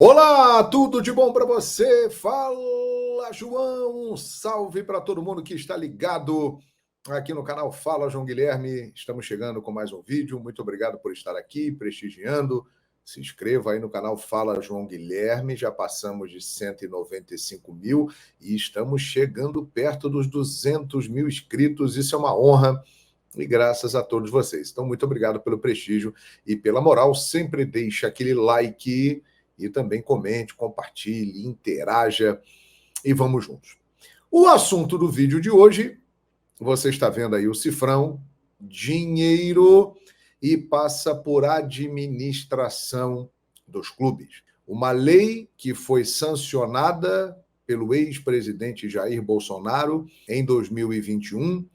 Olá, tudo de bom para você? Fala, João! Um salve para todo mundo que está ligado aqui no canal Fala João Guilherme. Estamos chegando com mais um vídeo. Muito obrigado por estar aqui, prestigiando. Se inscreva aí no canal Fala João Guilherme. Já passamos de 195 mil e estamos chegando perto dos 200 mil inscritos. Isso é uma honra. E graças a todos vocês. Então, muito obrigado pelo prestígio e pela moral. Sempre deixe aquele like e também comente, compartilhe, interaja e vamos juntos. O assunto do vídeo de hoje, você está vendo aí o cifrão, dinheiro e passa por administração dos clubes. Uma lei que foi sancionada pelo ex-presidente Jair Bolsonaro em 2021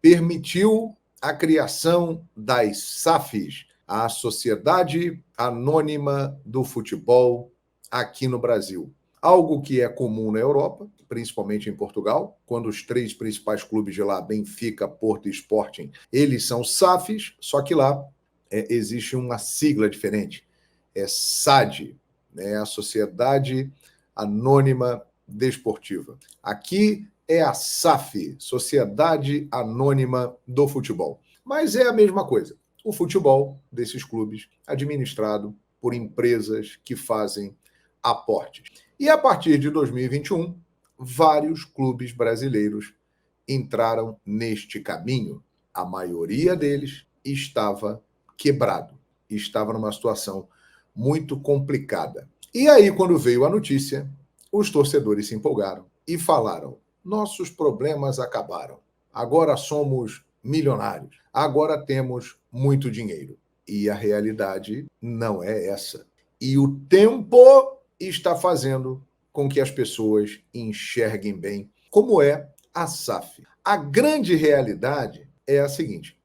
permitiu a criação das SAFs, a Sociedade Anônima do Futebol, aqui no Brasil. Algo que é comum na Europa, principalmente em Portugal, quando os três principais clubes de lá, Benfica, Porto e Sporting, eles são SAFs, só que lá existe uma sigla diferente. É SAD, né? A Sociedade Anônima Desportiva. Aqui é a SAF, Sociedade Anônima do Futebol. Mas é a mesma coisa. O futebol desses clubes administrado por empresas que fazem aportes. E a partir de 2021, vários clubes brasileiros entraram neste caminho. A maioria deles estava quebrado, estava numa situação muito complicada. E aí, quando veio a notícia, os torcedores se empolgaram e falaram: nossos problemas acabaram. Agora somos milionários. Agora temos muito dinheiro. E a realidade não é essa. E o tempo está fazendo com que as pessoas enxerguem bem como é a SAF. A grande realidade é a seguinte: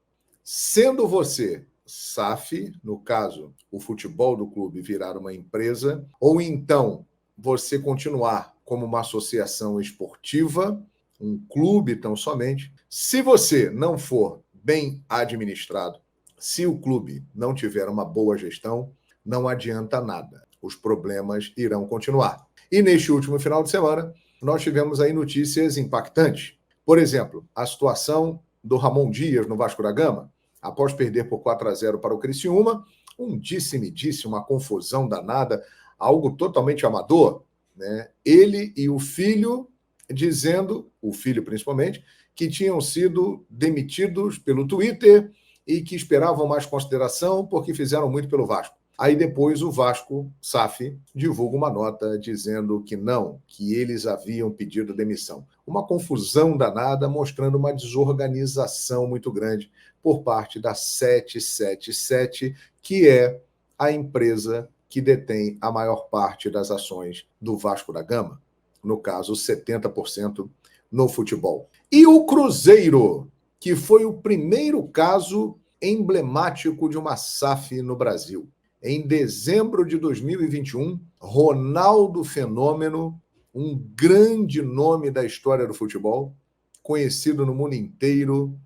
sendo você SAF, no caso, o futebol do clube virar uma empresa, ou então você continuar como uma associação esportiva, um clube tão somente, se você não for bem administrado, se o clube não tiver uma boa gestão, não adianta nada. Os problemas irão continuar. E neste último final de semana, nós tivemos aí notícias impactantes. Por exemplo, a situação do Ramon Dias no Vasco da Gama, após perder por 4-0 para o Criciúma, um disse-me-disse, uma confusão danada, algo totalmente amador, né? Ele e o filho dizendo, o filho principalmente, que tinham sido demitidos pelo Twitter e que esperavam mais consideração porque fizeram muito pelo Vasco. Aí depois o Vasco, SAF, divulga uma nota dizendo que não, que eles haviam pedido demissão. Uma confusão danada, mostrando uma desorganização muito grande por parte da 777, que é a empresa que detém a maior parte das ações do Vasco da Gama, no caso 70% no futebol. E o Cruzeiro, que foi o primeiro caso emblemático de uma SAF no Brasil. Em dezembro de 2021, Ronaldo Fenômeno, um grande nome da história do futebol, conhecido no mundo inteiro,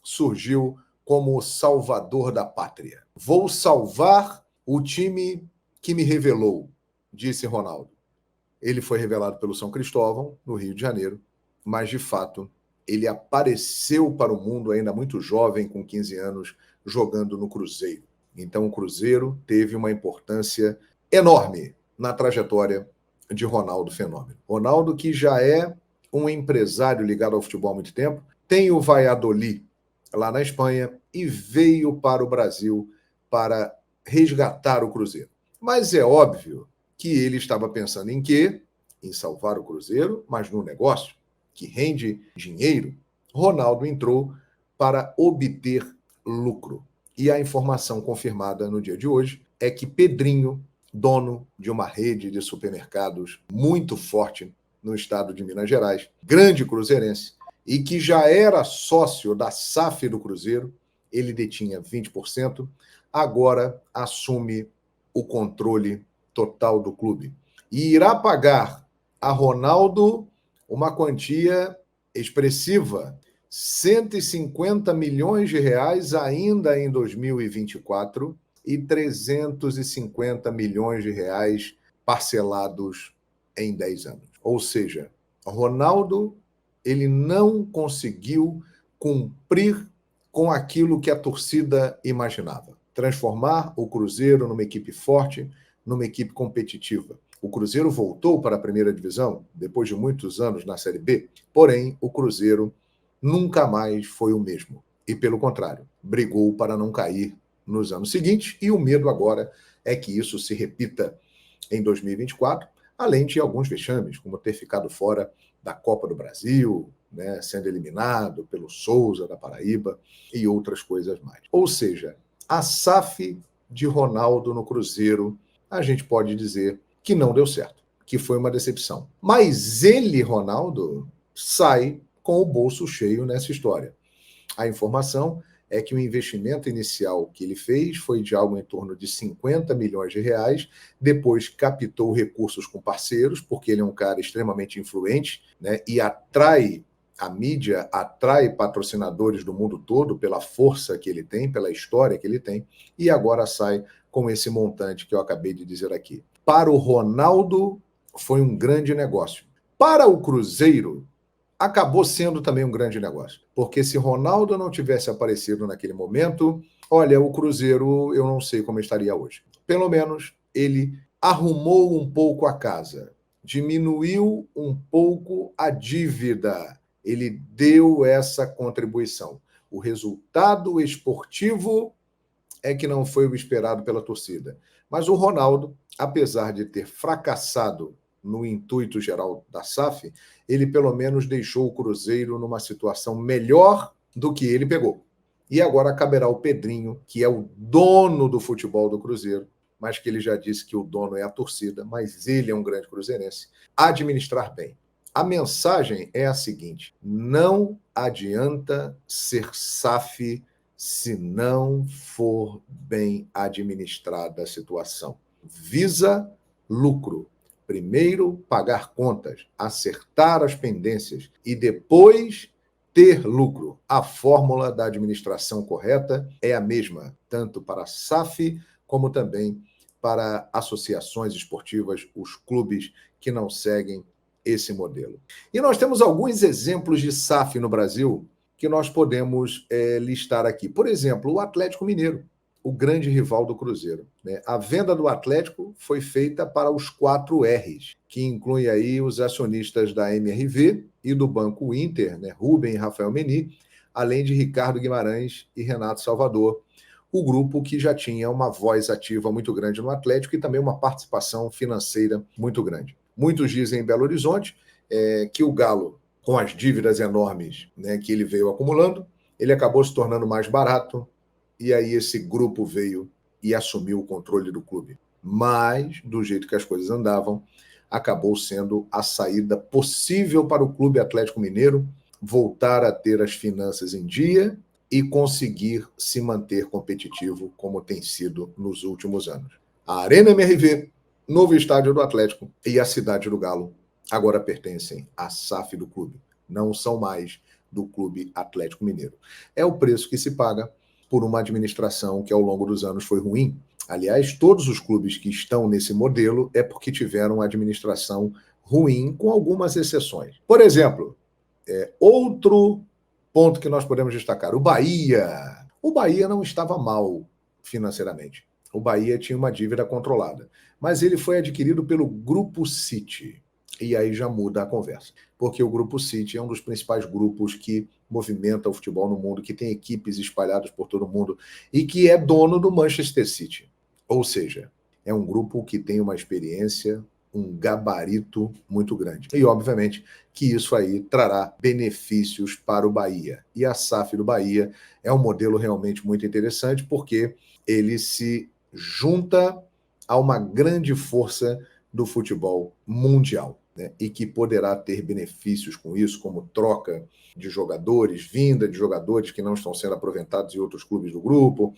surgiu como o salvador da pátria. Vou salvar o time que me revelou, disse Ronaldo. Ele foi revelado pelo São Cristóvão, no Rio de Janeiro, mas, de fato, ele apareceu para o mundo ainda muito jovem, com 15 anos, jogando no Cruzeiro. Então, o Cruzeiro teve uma importância enorme na trajetória de Ronaldo Fenômeno. Ronaldo, que já é um empresário ligado ao futebol há muito tempo, tem o Valladolid lá na Espanha e veio para o Brasil para resgatar o Cruzeiro. Mas é óbvio que ele estava pensando em quê? Em salvar o Cruzeiro, mas no negócio que rende dinheiro, Ronaldo entrou para obter lucro. E a informação confirmada no dia de hoje é que Pedrinho, dono de uma rede de supermercados muito forte no estado de Minas Gerais, grande cruzeirense, e que já era sócio da SAF do Cruzeiro, ele detinha 20%, agora assume o controle total do clube. E irá pagar a Ronaldo uma quantia expressiva, 150 milhões de reais ainda em 2024 e 350 milhões de reais parcelados em 10 anos. Ou seja, Ronaldo, ele não conseguiu cumprir com aquilo que a torcida imaginava. Transformar o Cruzeiro numa equipe forte, numa equipe competitiva. O Cruzeiro voltou para a primeira divisão, depois de muitos anos na Série B, porém, o Cruzeiro nunca mais foi o mesmo. E, pelo contrário, brigou para não cair nos anos seguintes, e o medo agora é que isso se repita em 2024, além de alguns vexames, como ter ficado fora da Copa do Brasil, né, sendo eliminado pelo Souza da Paraíba e outras coisas mais. Ou seja, a SAF de Ronaldo no Cruzeiro, a gente pode dizer que não deu certo, que foi uma decepção. Mas ele, Ronaldo, sai com o bolso cheio nessa história. A informação é que o investimento inicial que ele fez foi de algo em torno de 50 milhões de reais, depois captou recursos com parceiros, porque ele é um cara extremamente influente, né, e a mídia atrai patrocinadores do mundo todo pela força que ele tem, pela história que ele tem, e agora sai com esse montante que eu acabei de dizer aqui. Para o Ronaldo, foi um grande negócio. Para o Cruzeiro, acabou sendo também um grande negócio. Porque se Ronaldo não tivesse aparecido naquele momento, olha, o Cruzeiro, eu não sei como estaria hoje. Pelo menos ele arrumou um pouco a casa, diminuiu um pouco a dívida. Ele deu essa contribuição. O resultado esportivo é que não foi o esperado pela torcida. Mas o Ronaldo, apesar de ter fracassado no intuito geral da SAF, ele pelo menos deixou o Cruzeiro numa situação melhor do que ele pegou. E agora caberá ao Pedrinho, que é o dono do futebol do Cruzeiro, mas que ele já disse que o dono é a torcida, mas ele é um grande cruzeirense, administrar bem. A mensagem é a seguinte: não adianta ser SAF se não for bem administrada a situação. Visa lucro. Primeiro, pagar contas, acertar as pendências e depois ter lucro. A fórmula da administração correta é a mesma, tanto para a SAF como também para associações esportivas, os clubes que não seguem esse modelo. E nós temos alguns exemplos de SAF no Brasil que nós podemos listar aqui. Por exemplo, o Atlético Mineiro, o grande rival do Cruzeiro, né? A venda do Atlético foi feita para os 4 R's, que inclui aí os acionistas da MRV e do Banco Inter, né? Rubem e Rafael Meni, além de Ricardo Guimarães e Renato Salvador, o grupo que já tinha uma voz ativa muito grande no Atlético e também uma participação financeira muito grande. Muitos dizem em Belo Horizonte que o Galo, com as dívidas enormes, né, que ele veio acumulando, ele acabou se tornando mais barato, e aí esse grupo veio e assumiu o controle do clube. Mas, do jeito que as coisas andavam, acabou sendo a saída possível para o Clube Atlético Mineiro voltar a ter as finanças em dia e conseguir se manter competitivo como tem sido nos últimos anos. A Arena MRV, novo estádio do Atlético e a Cidade do Galo agora pertencem à SAF do clube, não são mais do Clube Atlético Mineiro. É o preço que se paga por uma administração que ao longo dos anos foi ruim. Aliás, todos os clubes que estão nesse modelo é porque tiveram uma administração ruim, com algumas exceções. Por exemplo, outro ponto que nós podemos destacar, o Bahia. O Bahia não estava mal financeiramente. O Bahia tinha uma dívida controlada, mas ele foi adquirido pelo Grupo City. E aí já muda a conversa, porque o Grupo City é um dos principais grupos que movimenta o futebol no mundo, que tem equipes espalhadas por todo o mundo e que é dono do Manchester City. Ou seja, é um grupo que tem uma experiência, um gabarito muito grande. E, obviamente, que isso aí trará benefícios para o Bahia. E a SAF do Bahia é um modelo realmente muito interessante, porque ele se junta a uma grande força do futebol mundial, né? E que poderá ter benefícios com isso, como troca de jogadores, vinda de jogadores que não estão sendo aproveitados em outros clubes do grupo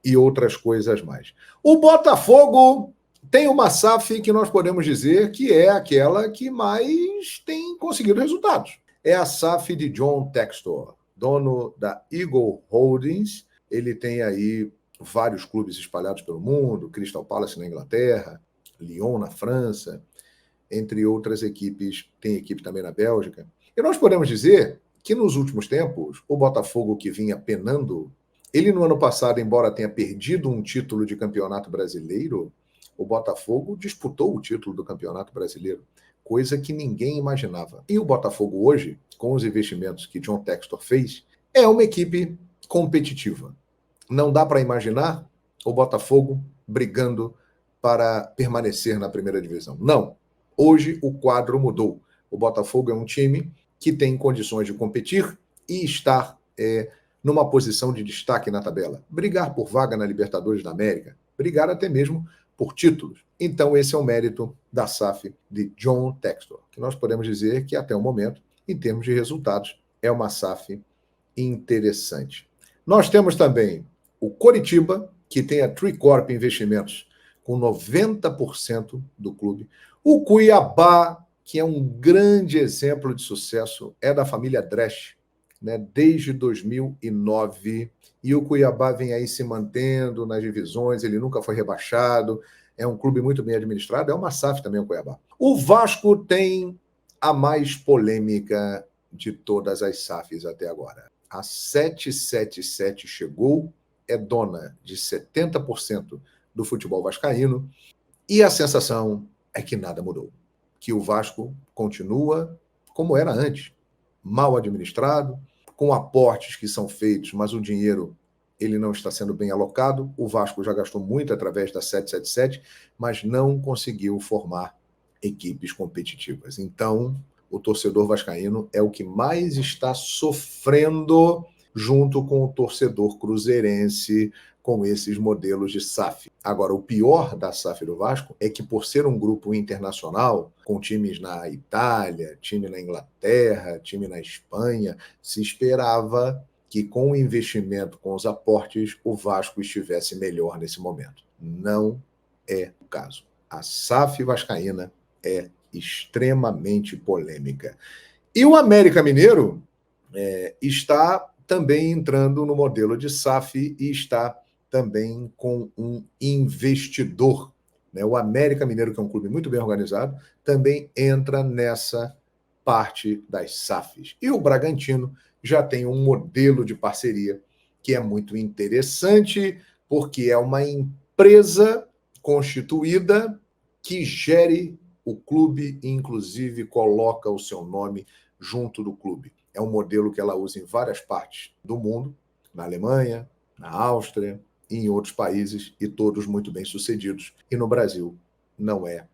e outras coisas mais. O Botafogo tem uma SAF que nós podemos dizer que é aquela que mais tem conseguido resultados. É a SAF de John Textor, dono da Eagle Holdings. Ele tem aí vários clubes espalhados pelo mundo, Crystal Palace na Inglaterra, Lyon na França, entre outras equipes, tem equipe também na Bélgica. E nós podemos dizer que nos últimos tempos, o Botafogo, que vinha penando, ele no ano passado, embora tenha perdido um título de campeonato brasileiro, o Botafogo disputou o título do campeonato brasileiro, coisa que ninguém imaginava. E o Botafogo hoje, com os investimentos que John Textor fez, é uma equipe competitiva. Não dá para imaginar o Botafogo brigando para permanecer na primeira divisão. Não. Hoje o quadro mudou. O Botafogo é um time que tem condições de competir e estar numa posição de destaque na tabela. Brigar por vaga na Libertadores da América, brigar até mesmo por títulos. Então esse é o mérito da SAF de John Textor, que nós podemos dizer que até o momento, em termos de resultados, é uma SAF interessante. Nós temos também o Coritiba, que tem a Tricorp Investimentos, com 90% do clube. O Cuiabá, que é um grande exemplo de sucesso, é da família Dresch, né, desde 2009. E o Cuiabá vem aí se mantendo nas divisões, ele nunca foi rebaixado, é um clube muito bem administrado, é uma SAF também o Cuiabá. O Vasco tem a mais polêmica de todas as SAFs até agora. A 777 chegou, é dona de 70% do futebol vascaíno, e a sensação é que nada mudou. Que o Vasco continua como era antes, mal administrado, com aportes que são feitos, mas o dinheiro ele não está sendo bem alocado. O Vasco já gastou muito através da 777, mas não conseguiu formar equipes competitivas. Então, o torcedor vascaíno é o que mais está sofrendo junto com o torcedor cruzeirense com esses modelos de SAF. Agora, o pior da SAF do Vasco é que, por ser um grupo internacional, com times na Itália, time na Inglaterra, time na Espanha, se esperava que com o investimento, com os aportes, o Vasco estivesse melhor nesse momento. Não é o caso. A SAF vascaína é extremamente polêmica. E o América Mineiro está também entrando no modelo de SAF e está também com um investidor. Né? O América Mineiro, que é um clube muito bem organizado, também entra nessa parte das SAFs. E o Bragantino já tem um modelo de parceria que é muito interessante, porque é uma empresa constituída que gere o clube e, inclusive, coloca o seu nome junto do clube. É um modelo que ela usa em várias partes do mundo, na Alemanha, na Áustria e em outros países, e todos muito bem sucedidos. E no Brasil não é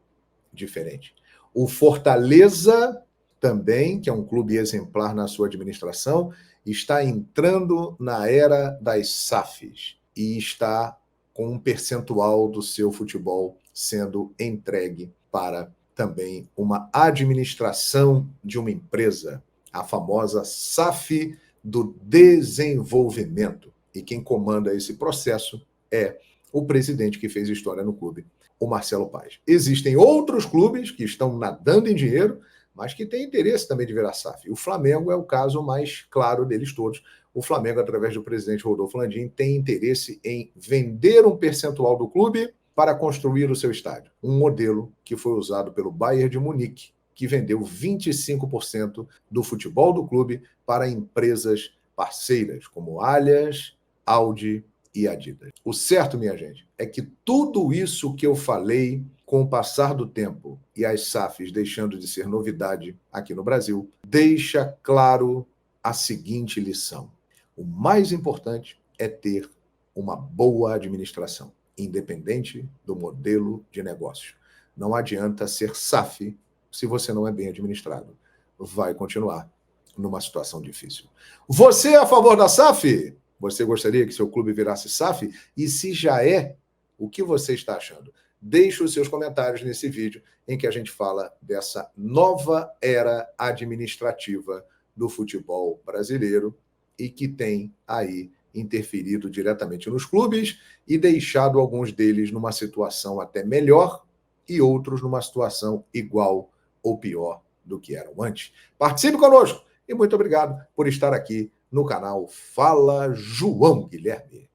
diferente. O Fortaleza também, que é um clube exemplar na sua administração, está entrando na era das SAFs e está com um percentual do seu futebol sendo entregue para também uma administração de uma empresa, a famosa SAF do desenvolvimento. E quem comanda esse processo é o presidente que fez história no clube, o Marcelo Paes. Existem outros clubes que estão nadando em dinheiro, mas que têm interesse também de virar SAF. O Flamengo é o caso mais claro deles todos. O Flamengo, através do presidente Rodolfo Landim, tem interesse em vender um percentual do clube para construir o seu estádio. Um modelo que foi usado pelo Bayern de Munique, que vendeu 25% do futebol do clube para empresas parceiras, como Allianz, Audi e Adidas. O certo, minha gente, é que tudo isso que eu falei, com o passar do tempo e as SAFs deixando de ser novidade aqui no Brasil, deixa claro a seguinte lição. O mais importante é ter uma boa administração, independente do modelo de negócio. Não adianta ser SAF se você não é bem administrado. Vai continuar numa situação difícil. Você é a favor da SAF? Você gostaria que seu clube virasse SAF? E se já é, o que você está achando? Deixe os seus comentários nesse vídeo em que a gente fala dessa nova era administrativa do futebol brasileiro e que tem aí interferido diretamente nos clubes e deixado alguns deles numa situação até melhor e outros numa situação igual ou pior do que eram antes. Participe conosco e muito obrigado por estar aqui no canal Fala João Guilherme.